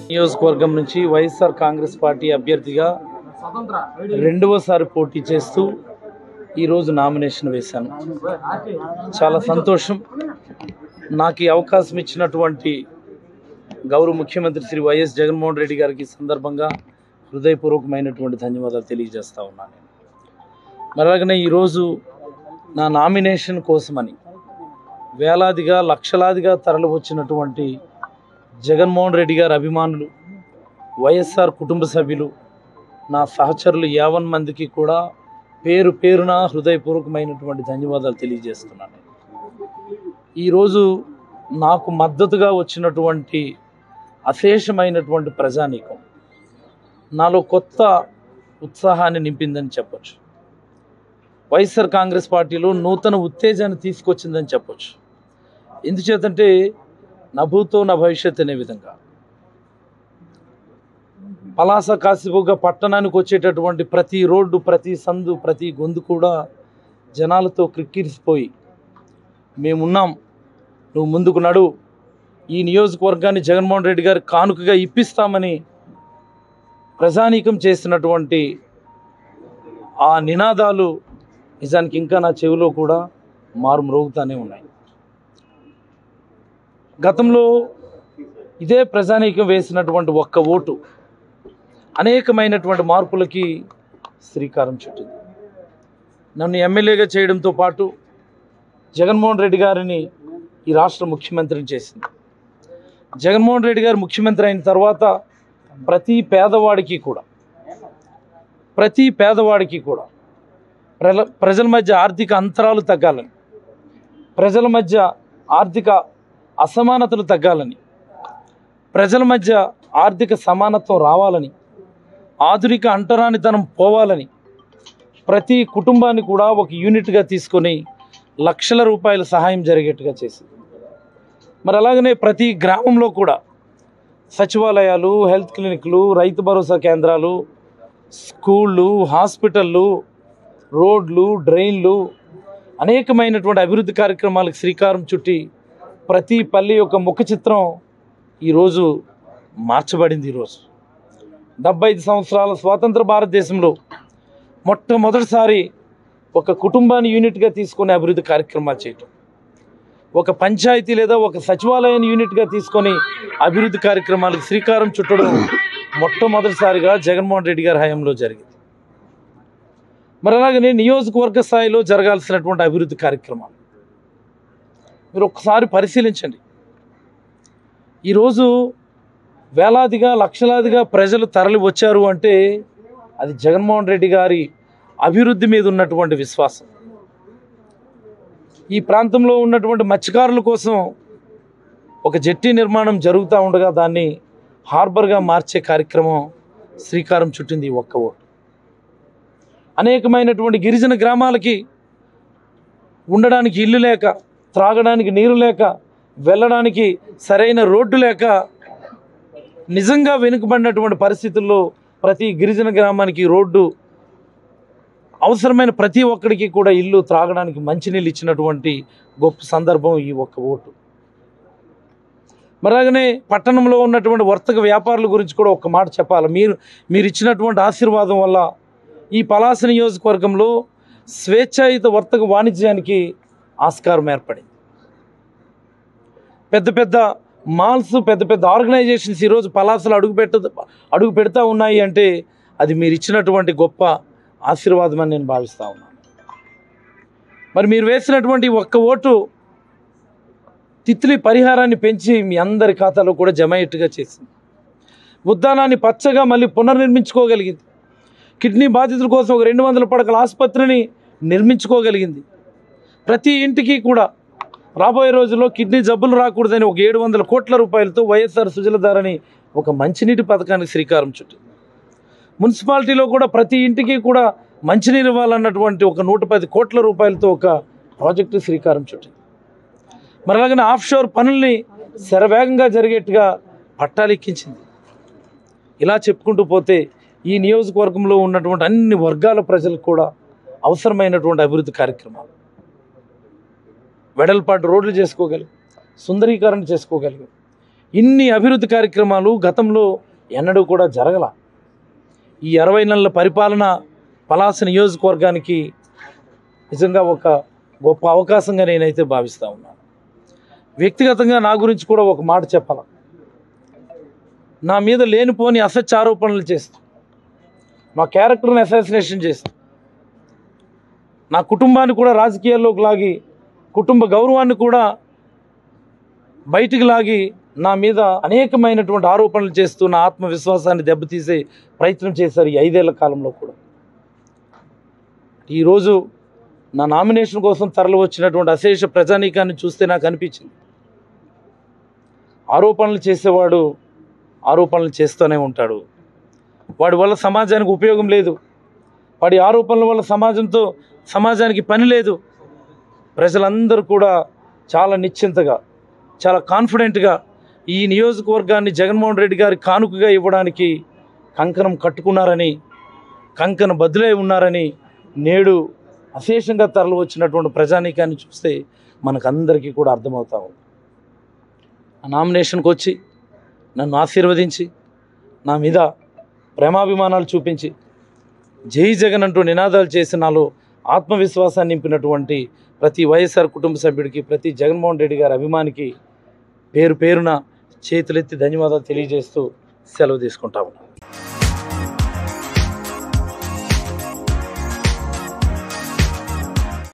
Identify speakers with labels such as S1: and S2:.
S1: నియోజకవర్గం నుంచి వైఎస్ఆర్ కాంగ్రెస్ పార్టీ అభ్యర్థిగా రెండవసారి పోటీ చేస్తూ ఈరోజు నామినేషన్ వేశాను. చాలా సంతోషం. నాకు ఈ అవకాశం ఇచ్చినటువంటి గౌరవ ముఖ్యమంత్రి శ్రీ వైఎస్ జగన్మోహన్ రెడ్డి గారికి సందర్భంగా హృదయపూర్వకమైనటువంటి ధన్యవాదాలు తెలియజేస్తా ఉన్నాను. మరి అలాగనే ఈరోజు నా నామినేషన్ కోసమని వేలాదిగా లక్షలాదిగా తరలి వచ్చినటువంటి జగన్మోహన్ రెడ్డి గారి అభిమానులు, వైఎస్ఆర్ కుటుంబ సభ్యులు, నా సహచరులు 50 మందికి కూడా పేరు పేరున హృదయపూర్వకమైనటువంటి ధన్యవాదాలు తెలియజేస్తున్నాను. ఈరోజు నాకు మద్దతుగా వచ్చినటువంటి అశేషమైనటువంటి ప్రజానీకం నాలో కొత్త ఉత్సాహాన్ని నింపిందని చెప్పొచ్చు. వైఎస్ఆర్ కాంగ్రెస్ పార్టీలో నూతన ఉత్తేజాన్ని తీసుకొచ్చిందని చెప్పొచ్చు. ఎందుచేతంటే నా భూతో నా భవిష్యత్ అనే విధంగా పలాస కాశీబుగ్గ పట్టణానికి వచ్చేటటువంటి ప్రతి రోడ్డు, ప్రతి సందు, ప్రతి గొంతు కూడా జనాలతో క్రిక్కిరిసిపోయి మేమున్నాం, నువ్వు ముందుకు నడు, ఈ నియోజకవర్గాన్ని జగన్మోహన్ రెడ్డి గారు కానుకగా ఇప్పిస్తామని ప్రజానీకం చేసినటువంటి ఆ నినాదాలు నిజానికి ఇంకా నా చెవిలో కూడా మారుమ్రోగుతూనే ఉన్నాయి. గతంలో ఇదే ప్రజానీకం వేసినటువంటి ఒక్క ఓటు అనేకమైనటువంటి మార్పులకి శ్రీకారం చుట్టింది. నన్ను ఎమ్మెల్యేగా చేయడంతో పాటు జగన్మోహన్ రెడ్డి గారిని ఈ రాష్ట్ర ముఖ్యమంత్రిని చేసింది. జగన్మోహన్ రెడ్డి గారు ముఖ్యమంత్రి అయిన తర్వాత ప్రతి పేదవాడికి కూడా ప్రజల మధ్య ఆర్థిక అంతరాలు తగ్గాలని, ప్రజల మధ్య ఆర్థిక అసమానతలు తగ్గాలని, ప్రజల మధ్య ఆర్థిక సమానత్వం రావాలని, ఆధునిక అంటరానితనం పోవాలని ప్రతి కుటుంబాన్ని కూడా ఒక యూనిట్గా తీసుకొని లక్షల రూపాయల సహాయం జరిగేట్టుగా చేసింది. మరి అలాగనే ప్రతి గ్రామంలో కూడా సచివాలయాలు, హెల్త్ క్లినిక్లు, రైతు భరోసా కేంద్రాలు, స్కూళ్ళు, హాస్పిటళ్ళు, రోడ్లు, డ్రైన్లు, అనేకమైనటువంటి అభివృద్ధి కార్యక్రమాలకు శ్రీకారం చుట్టి ప్రతి పల్లె యొక్క ముఖ చిత్రం ఈరోజు మార్చబడింది. ఈరోజు 75 సంవత్సరాల స్వాతంత్ర భారతదేశంలో మొట్టమొదటిసారి ఒక కుటుంబాన్ని యూనిట్గా తీసుకొని అభివృద్ధి కార్యక్రమాలు చేయటం, ఒక పంచాయతీ లేదా ఒక సచివాలయాన్ని యూనిట్గా తీసుకొని అభివృద్ధి కార్యక్రమాలకు శ్రీకారం చుట్టడం మొట్టమొదటిసారిగా జగన్మోహన్ రెడ్డి గారి హయాంలో జరిగింది. మరి అలాగనే నియోజకవర్గ స్థాయిలో జరగాల్సినటువంటి అభివృద్ధి కార్యక్రమాలు మీరు ఒక్కసారి పరిశీలించండి. ఈరోజు వేలాదిగా లక్షలాదిగా ప్రజలు తరలి వచ్చారు అంటే అది జగన్మోహన్ రెడ్డి గారి అభివృద్ధి మీద ఉన్నటువంటి విశ్వాసం. ఈ ప్రాంతంలో ఉన్నటువంటి మత్స్యకారుల కోసం ఒక జెట్టి నిర్మాణం జరుగుతూ ఉండగా దాన్ని హార్బర్గా మార్చే కార్యక్రమం శ్రీకారం చుట్టింది ఒక్క ఓటు. అనేకమైనటువంటి గిరిజన గ్రామాలకి ఉండడానికి ఇల్లు లేక, త్రాగడానికి నీరు లేక, వెళ్ళడానికి సరైన రోడ్డు లేక నిజంగా వెనుకబడినటువంటి పరిస్థితుల్లో ప్రతి గిరిజన గ్రామానికి రోడ్డు, అవసరమైన ప్రతి ఒక్కడికి కూడా ఇల్లు, త్రాగడానికి మంచినీళ్ళు ఇచ్చినటువంటి గొప్ప సందర్భం ఈ ఒక్క ఓటు. మరలాగనే పట్టణంలో ఉన్నటువంటి వర్తక వ్యాపారుల గురించి కూడా ఒక్క మాట చెప్పాలి. మీరు ఇచ్చినటువంటి ఆశీర్వాదం వల్ల ఈ పలాస నియోజకవర్గంలో స్వేచ్ఛాయుత వర్తక వాణిజ్యానికి ఆస్కారం ఏర్పడింది. పెద్ద పెద్ద మాల్స్, పెద్ద పెద్ద ఆర్గనైజేషన్స్ ఈరోజు పలాసలు అడుగు పెడతా ఉన్నాయి అంటే అది మీరు ఇచ్చినటువంటి గొప్ప ఆశీర్వాదం అని నేను భావిస్తూ ఉన్నాను. మరి మీరు వేసినటువంటి ఒక్క ఓటు తిత్లీ పరిహారాన్ని పెంచి మీ అందరి ఖాతాలో కూడా జమ అయ్యేట్టుగా చేసింది. ఉద్దానాన్ని పచ్చగా మళ్ళీ పునర్నిర్మించుకోగలిగింది. కిడ్నీ బాధితుల కోసం ఒక 200 పడకల ఆసుపత్రిని నిర్మించుకోగలిగింది. ప్రతి ఇంటికి కూడా రాబోయే రోజుల్లో కిడ్నీ జబ్బులు రాకూడదని ఒక 700 కోట్ల రూపాయలతో వైఎస్ఆర్ సుజలధారని ఒక మంచినీటి పథకానికి శ్రీకారం చుట్టింది. మున్సిపాలిటీలో కూడా ప్రతి ఇంటికి కూడా మంచినీరు ఇవ్వాలన్నటువంటి ఒక 110 కోట్ల రూపాయలతో ఒక ప్రాజెక్టు శ్రీకారం చుట్టింది. మరి అలాగనే ఆఫ్షోర్ పనుల్ని శరవేగంగా జరిగేట్టుగా పట్టాలు ఎక్కించింది. ఇలా చెప్పుకుంటూ పోతే ఈ నియోజకవర్గంలో ఉన్నటువంటి అన్ని వర్గాల ప్రజలకు కూడా అవసరమైనటువంటి అభివృద్ధి కార్యక్రమాలు వెడల్పాటు రోడ్లు చేసుకోగలిగాం, సుందరీకరణ చేసుకోగలిగాం. ఇన్ని అభివృద్ధి కార్యక్రమాలు గతంలో ఎన్నడూ కూడా జరగల. ఈ 60 నెలల పరిపాలన పలాస నియోజకవర్గానికి నిజంగా ఒక గొప్ప అవకాశంగా నేనైతే భావిస్తూ ఉన్నాను. వ్యక్తిగతంగా నా గురించి కూడా ఒక మాట చెప్పాలి. నా మీద లేనిపోని అసత్య ఆరోపణలు చేస్తూ, నా క్యారెక్టర్ని అసాసినేషన్ చేస్తూ, నా కుటుంబాన్ని కూడా రాజకీయాల్లోకి లాగి, కుటుంబ గౌరవాన్ని కూడా బయటికి లాగి నా మీద అనేకమైనటువంటి ఆరోపణలు చేస్తూ నా ఆత్మవిశ్వాసాన్ని దెబ్బతీసే ప్రయత్నం చేశారు ఈ 5 ఏళ్ల కాలంలో కూడా. ఈరోజు నా నామినేషన్ కోసం తరలి వచ్చినటువంటి అశేష ప్రజానీకాన్ని చూస్తే నాకు అనిపించింది, ఆరోపణలు చేసేవాడు ఆరోపణలు చేస్తూనే ఉంటాడు. వాడి వల్ల సమాజానికి ఉపయోగం లేదు, వాడి ఆరోపణల వల్ల సమాజానికి పని లేదు. ప్రజలందరూ కూడా చాలా నిశ్చింతగా, చాలా కాన్ఫిడెంట్గా ఈ నియోజకవర్గాన్ని జగన్మోహన్ రెడ్డి గారి కానుకగా ఇవ్వడానికి కంకణం కట్టుకున్నారని, కంకణ బదులై ఉన్నారని నేడు అశేషంగా తరలి వచ్చినటువంటి ప్రజానీకాన్ని చూస్తే మనకందరికీ కూడా అర్థమవుతా ఉంది. ఆ నామినేషన్కి వచ్చి నన్ను ఆశీర్వదించి నా మీద ప్రేమాభిమానాలు చూపించి జై జగన్ అంటూ నినాదాలు చేసి నాలో ఆత్మవిశ్వాసాన్ని నింపినటువంటి ప్రతి వైఎస్ఆర్ కుటుంబ సభ్యుడికి, ప్రతి జగన్మోహన్ రెడ్డి గారి అభిమానికి పేరు పేరున చేతులెత్తి ధన్యవాదాలు తెలియజేస్తూ సెలవు తీసుకుంటా ఉన్నాను.